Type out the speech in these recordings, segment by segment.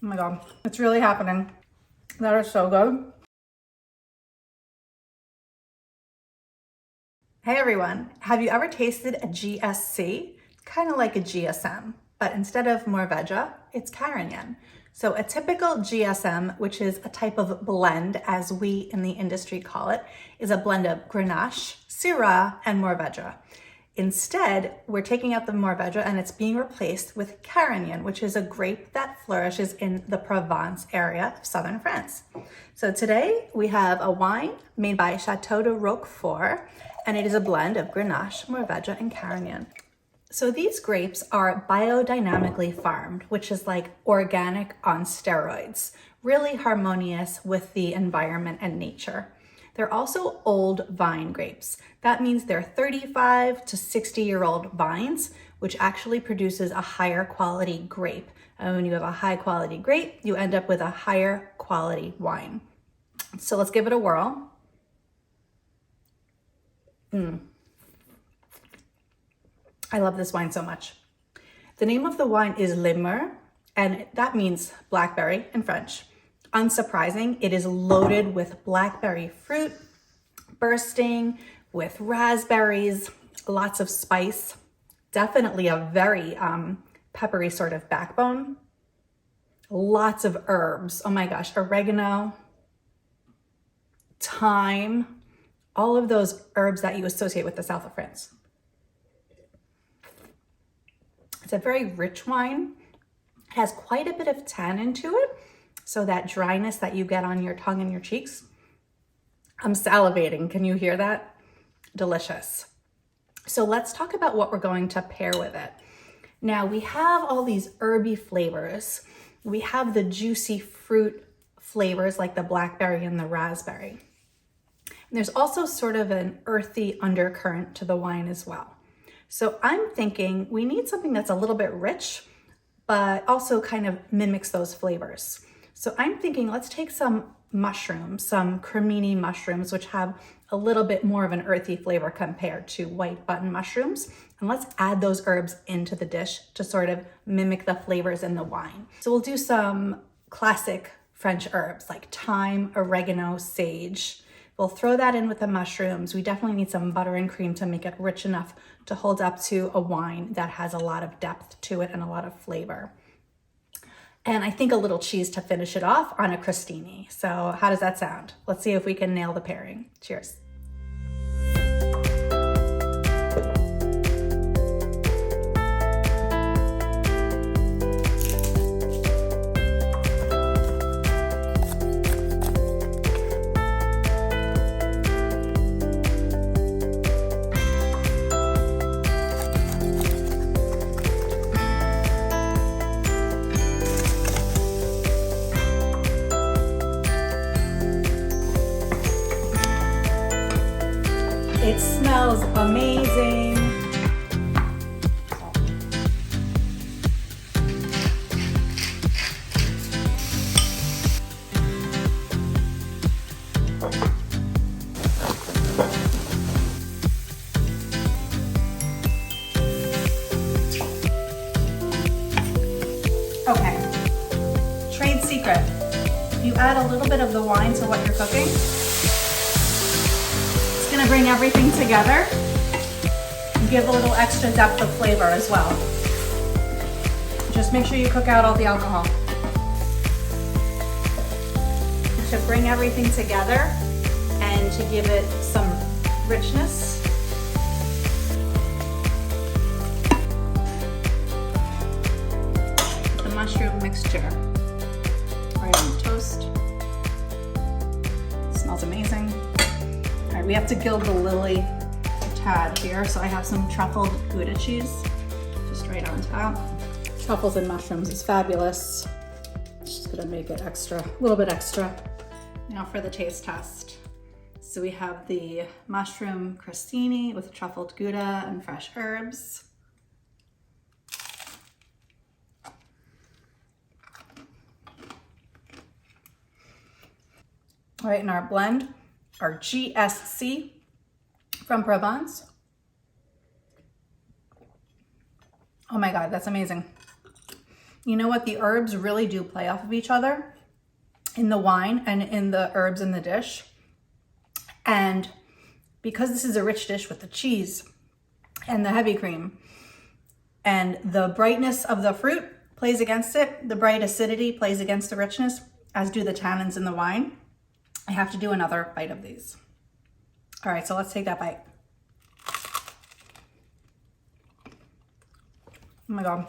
Oh my God, it's really happening. That is so good. Hey everyone, have you ever tasted a GSC? It's kind of like a GSM, but instead of Mourvedre, it's Carignan. So a typical GSM, which is a type of blend, as we in the industry call it, is a blend of Grenache, Syrah, and Mourvedre. Instead, we're taking out the Mourvedre and it's being replaced with Carignan, which is a grape that flourishes in the Provence area of southern France. So today we have a wine made by Chateau de Roquefort, and it is a blend of Grenache, Mourvedre, and Carignan. So these grapes are biodynamically farmed, which is like organic on steroids, really harmonious with the environment and nature. They're also old vine grapes. That means they're 35 to 60-year-old vines, which actually produces a higher quality grape. And when you have a high quality grape, you end up with a higher quality wine. So let's give it a whirl. I love this wine so much. The name of the wine is Le Mûr, and that means blackberry in French. Unsurprising, it is loaded with blackberry fruit, bursting with raspberries, lots of spice, definitely a very peppery sort of backbone, lots of herbs. Oh my gosh, oregano, thyme, all of those herbs that you associate with the south of France. It's a very rich wine. It has quite a bit of tannin to it. So that dryness that you get on your tongue and your cheeks. I'm salivating, can you hear that? Delicious. So let's talk about what we're going to pair with it. Now we have all these herby flavors. We have the juicy fruit flavors like the blackberry and the raspberry. And there's also sort of an earthy undercurrent to the wine as well. So I'm thinking we need something that's a little bit rich, but also kind of mimics those flavors. So I'm thinking let's take some mushrooms, some cremini mushrooms, which have a little bit more of an earthy flavor compared to white button mushrooms. And let's add those herbs into the dish to sort of mimic the flavors in the wine. So we'll do some classic French herbs like thyme, oregano, sage. We'll throw that in with the mushrooms. We definitely need some butter and cream to make it rich enough to hold up to a wine that has a lot of depth to it and a lot of flavor. And I think a little cheese to finish it off on a crostini. So how does that sound? Let's see if we can nail the pairing. Cheers. It smells amazing. Okay, trade secret. If you add a little bit of the wine to what you're cooking, gonna bring everything together and give a little extra depth of flavor as well. Just make sure you cook out all the alcohol. To bring everything together and to give it some richness. The mushroom mixture right on the toast. It smells amazing. All right, we have to gild the lily a tad here. So I have some truffled Gouda cheese, just right on top. Truffles and mushrooms is fabulous. Just gonna make it extra, a little bit extra. Now for the taste test. So we have the mushroom crostini with truffled Gouda and fresh herbs. All right, in our blend, our GSC from Provence. Oh my God, that's amazing. You know what? The herbs really do play off of each other in the wine and in the herbs in the dish. And because this is a rich dish with the cheese and the heavy cream, and the brightness of the fruit plays against it, the bright acidity plays against the richness, as do the tannins in the wine, I have to do another bite of these. All right, so let's take that bite. Oh my God.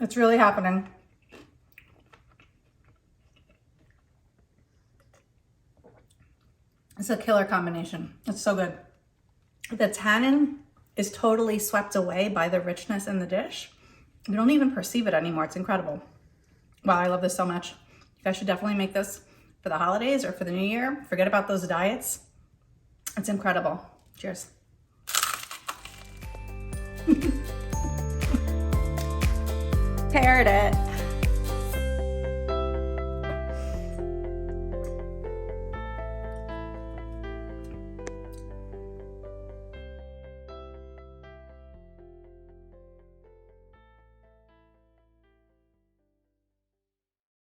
It's really happening. It's a killer combination. It's so good. The tannin is totally swept away by the richness in the dish. You don't even perceive it anymore. It's incredible. Wow, I love this so much. You guys should definitely make this for the holidays or for the new year. Forget about those diets. It's incredible. Cheers. Paired it.